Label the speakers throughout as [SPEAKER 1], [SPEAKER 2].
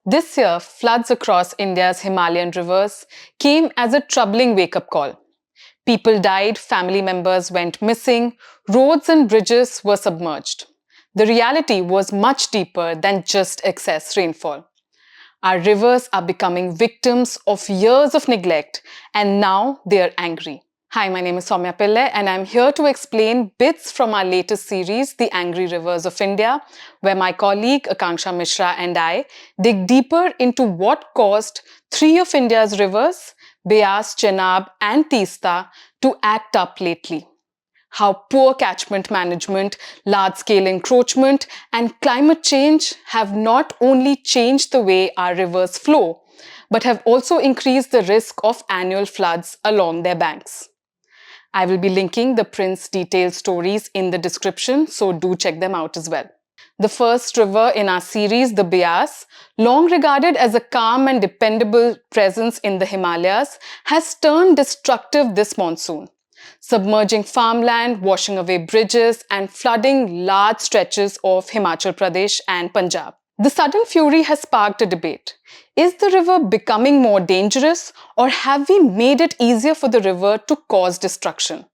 [SPEAKER 1] This year, floods across India's Himalayan rivers came as a troubling wake-up call. People died, family members went missing, roads and bridges were submerged. The reality was much deeper than just excess rainfall. Our rivers are becoming victims of years of neglect, and now they are angry. Hi, my name is Soumya Pillai, and I'm here to explain bits from our latest series, The Angry Rivers of India, where my colleague Akanksha Mishra and I dig deeper into what caused three of India's rivers, Beas, Chenab and Teesta, to act up lately. How poor catchment management, large-scale encroachment and climate change have not only changed the way our rivers flow, but have also increased the risk of annual floods along their banks. I will be linking the print's detailed stories in the description, so do check them out as well. The first river in our series, the Beas, long regarded as a calm and dependable presence in the Himalayas, has turned destructive this monsoon, submerging farmland, washing away bridges, and flooding large stretches of Himachal Pradesh and Punjab. The sudden fury has sparked a debate. Is the river becoming more dangerous, or have we made it easier for the river to cause destruction?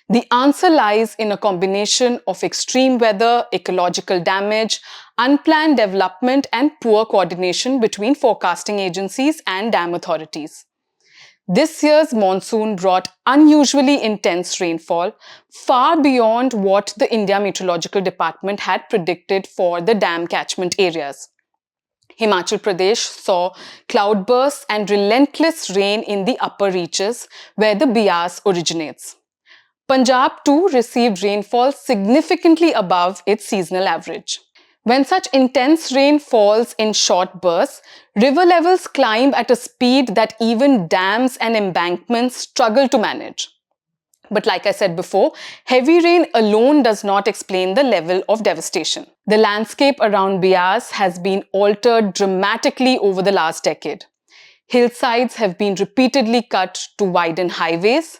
[SPEAKER 1] The answer lies in a combination of extreme weather, ecological damage, unplanned development, and poor coordination between forecasting agencies and dam authorities. This year's monsoon brought unusually intense rainfall, far beyond what the India Meteorological Department had predicted for the dam catchment areas. Himachal Pradesh saw cloudbursts and relentless rain in the upper reaches where the Beas originates. Punjab too received rainfall significantly above its seasonal average. When such intense rain falls in short bursts, river levels climb at a speed that even dams and embankments struggle to manage. But like I said before, heavy rain alone does not explain the level of devastation. The landscape around Beas has been altered dramatically over the last decade. Hillsides have been repeatedly cut to widen highways.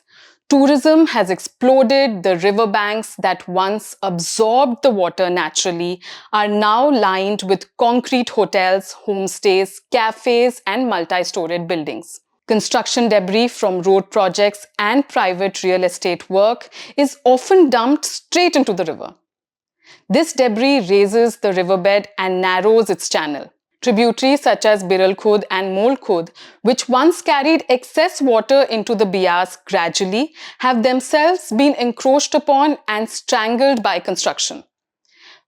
[SPEAKER 1] Tourism has exploded. The riverbanks that once absorbed the water naturally are now lined with concrete hotels, homestays, cafes, and multi-storied buildings. Construction debris from road projects and private real estate work is often dumped straight into the river. This debris raises the riverbed and narrows its channel. Tributaries such as Biral Khud and Mol Khud, which once carried excess water into the Beas gradually, have themselves been encroached upon and strangled by construction.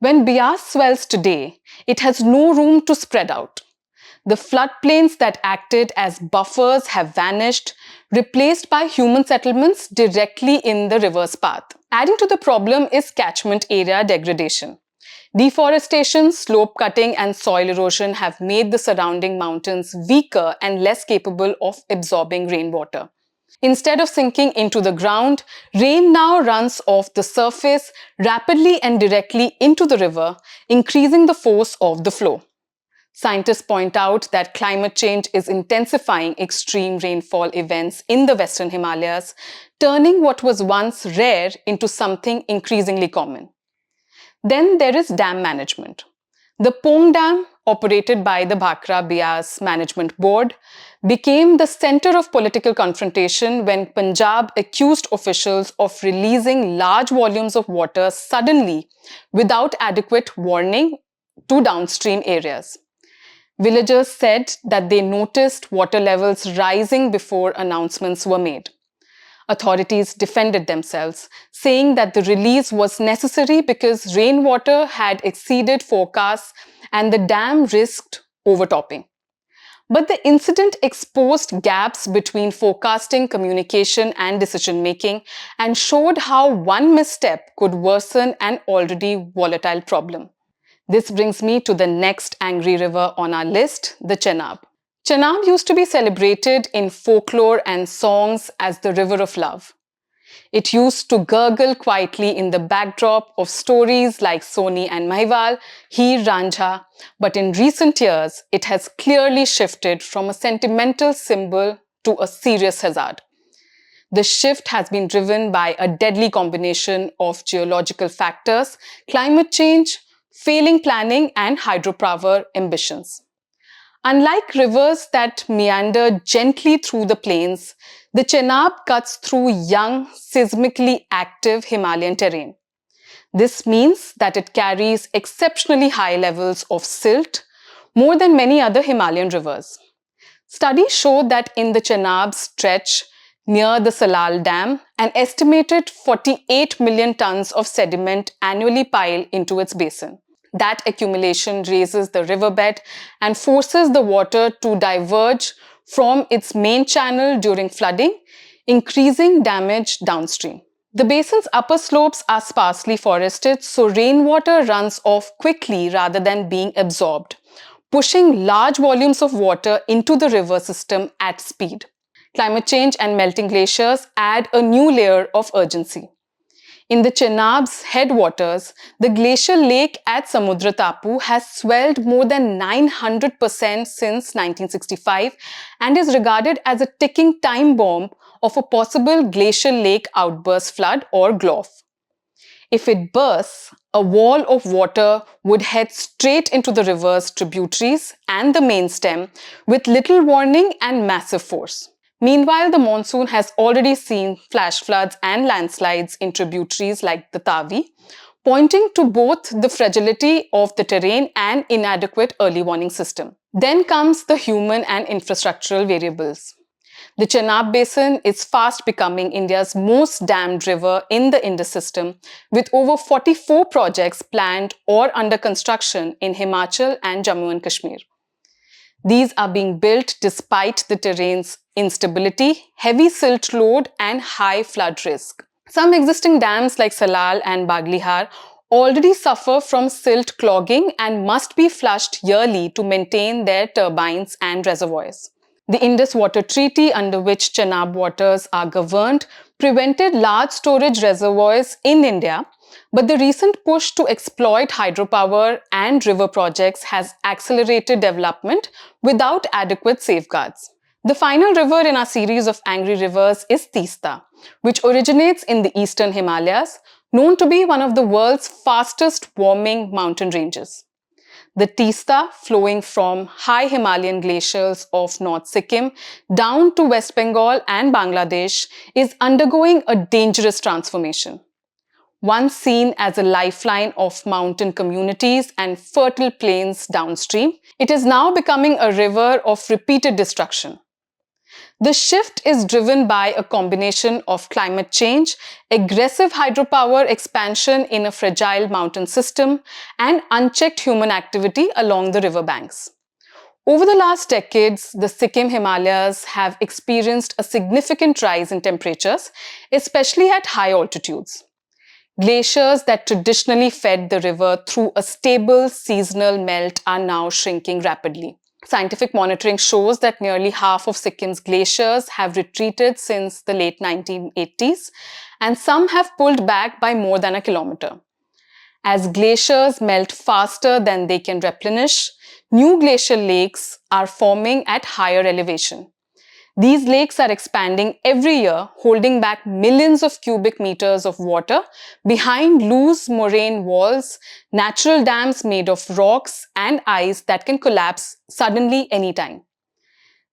[SPEAKER 1] When Beas swells today, it has no room to spread out. The floodplains that acted as buffers have vanished, replaced by human settlements directly in the river's path. Adding to the problem is catchment area degradation. Deforestation, slope cutting, and soil erosion have made the surrounding mountains weaker and less capable of absorbing rainwater. Instead of sinking into the ground, rain now runs off the surface rapidly and directly into the river, increasing the force of the flow. Scientists point out that climate change is intensifying extreme rainfall events in the Western Himalayas, turning what was once rare into something increasingly common. Then there is dam management. The Pong Dam, operated by the Bhakra Beas Management Board, became the center of political confrontation when Punjab accused officials of releasing large volumes of water suddenly without adequate warning to downstream areas. Villagers said that they noticed water levels rising before announcements were made. Authorities defended themselves, saying that the release was necessary because rainwater had exceeded forecasts and the dam risked overtopping. But the incident exposed gaps between forecasting, communication, and decision-making and showed how one misstep could worsen an already volatile problem. This brings me to the next angry river on our list, the Chenab. Chenab used to be celebrated in folklore and songs as the river of love. It used to gurgle quietly in the backdrop of stories like Soni and Mahiwal, Heer Ranjha, but in recent years, it has clearly shifted from a sentimental symbol to a serious hazard. The shift has been driven by a deadly combination of geological factors, climate change, failing planning, and hydropower ambitions. Unlike rivers that meander gently through the plains, the Chenab cuts through young, seismically active Himalayan terrain. This means that it carries exceptionally high levels of silt, more than many other Himalayan rivers. Studies show that in the Chenab stretch near the Salal Dam, an estimated 48 million tons of sediment annually pile into its basin. That accumulation raises the riverbed and forces the water to diverge from its main channel during flooding, increasing damage downstream. The basin's upper slopes are sparsely forested, so rainwater runs off quickly rather than being absorbed, pushing large volumes of water into the river system at speed. Climate change and melting glaciers add a new layer of urgency. In the Chenab's headwaters, the glacial lake at Samudra Tapu has swelled more than 900% since 1965 and is regarded as a ticking time bomb of a possible glacial lake outburst flood or GLOF. If it bursts, a wall of water would head straight into the river's tributaries and the main stem with little warning and massive force. Meanwhile, the monsoon has already seen flash floods and landslides in tributaries like the Tavi, pointing to both the fragility of the terrain and inadequate early warning system. Then comes the human and infrastructural variables. The Chenab Basin is fast becoming India's most dammed river in the Indus system, with over 44 projects planned or under construction in Himachal and Jammu and Kashmir. These are being built despite the terrain's instability, heavy silt load, and high flood risk. Some existing dams like Salal and Baglihar already suffer from silt clogging and must be flushed yearly to maintain their turbines and reservoirs. The Indus Water Treaty, under which Chenab waters are governed, prevented large storage reservoirs in India, but the recent push to exploit hydropower and river projects has accelerated development without adequate safeguards. The final river in our series of angry rivers is Teesta, which originates in the eastern Himalayas, known to be one of the world's fastest warming mountain ranges. The Teesta, flowing from high Himalayan glaciers of North Sikkim down to West Bengal and Bangladesh, is undergoing a dangerous transformation. Once seen as a lifeline of mountain communities and fertile plains downstream, it is now becoming a river of repeated destruction. The shift is driven by a combination of climate change, aggressive hydropower expansion in a fragile mountain system, and unchecked human activity along the riverbanks. Over the last decades, the Sikkim Himalayas have experienced a significant rise in temperatures, especially at high altitudes. Glaciers that traditionally fed the river through a stable seasonal melt are now shrinking rapidly. Scientific monitoring shows that nearly half of Sikkim's glaciers have retreated since the late 1980s, and some have pulled back by more than a kilometer. As glaciers melt faster than they can replenish, new glacial lakes are forming at higher elevation. These lakes are expanding every year, holding back millions of cubic meters of water behind loose moraine walls, natural dams made of rocks and ice that can collapse suddenly anytime.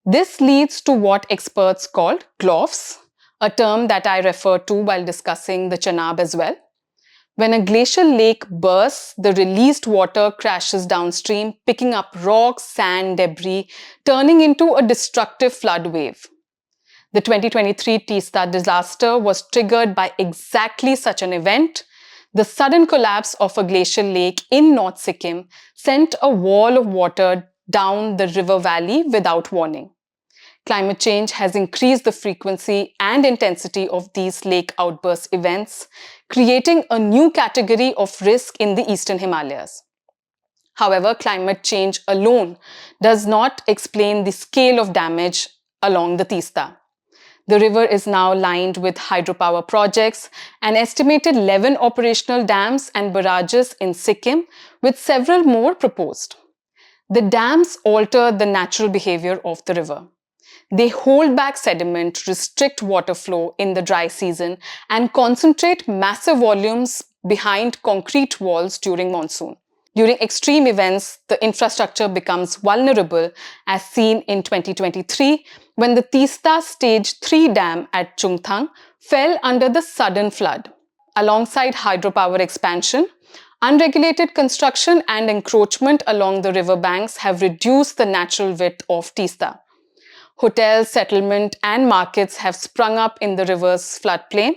[SPEAKER 1] This leads to what experts call GLOFs, a term that I referred to while discussing the Chenab as well. When a glacial lake bursts, the released water crashes downstream, picking up rocks, sand, debris, turning into a destructive flood wave. The 2023 Teesta disaster was triggered by exactly such an event. The sudden collapse of a glacial lake in North Sikkim sent a wall of water down the river valley without warning. Climate change has increased the frequency and intensity of these lake outburst events, creating a new category of risk in the eastern Himalayas. However, climate change alone does not explain the scale of damage along the Teesta. The river is now lined with hydropower projects, an estimated 11 operational dams and barrages in Sikkim, with several more proposed. The dams alter the natural behavior of the river. They hold back sediment, restrict water flow in the dry season, and concentrate massive volumes behind concrete walls during monsoon. During extreme events, the infrastructure becomes vulnerable, as seen in 2023 when the Teesta Stage 3 dam at Chungthang fell under the sudden flood. Alongside hydropower expansion, unregulated construction and encroachment along the river banks have reduced the natural width of Teesta. Hotels, settlement, and markets have sprung up in the river's floodplain.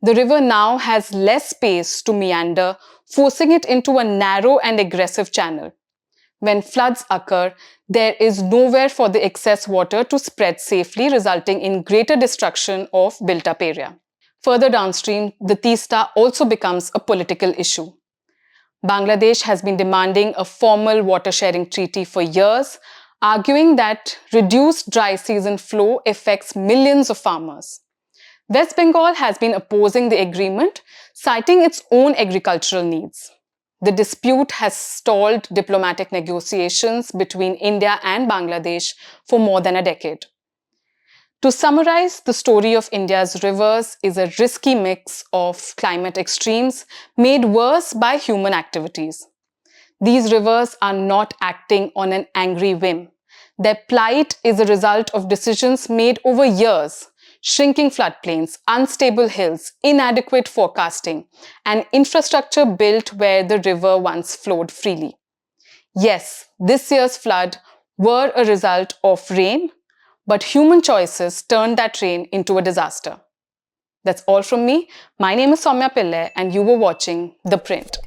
[SPEAKER 1] The river now has less space to meander, forcing it into a narrow and aggressive channel. When floods occur, there is nowhere for the excess water to spread safely, resulting in greater destruction of built-up area. Further downstream, the Teesta also becomes a political issue. Bangladesh has been demanding a formal water-sharing treaty for years, arguing that reduced dry season flow affects millions of farmers. West Bengal has been opposing the agreement, citing its own agricultural needs. The dispute has stalled diplomatic negotiations between India and Bangladesh for more than a decade. To summarize, the story of India's rivers is a risky mix of climate extremes made worse by human activities. These rivers are not acting on an angry whim. Their plight is a result of decisions made over years: shrinking floodplains, unstable hills, inadequate forecasting, and infrastructure built where the river once flowed freely. Yes, this year's flood were a result of rain, but human choices turned that rain into a disaster. That's all from me. My name is Soumya Pillai, and you were watching The Print.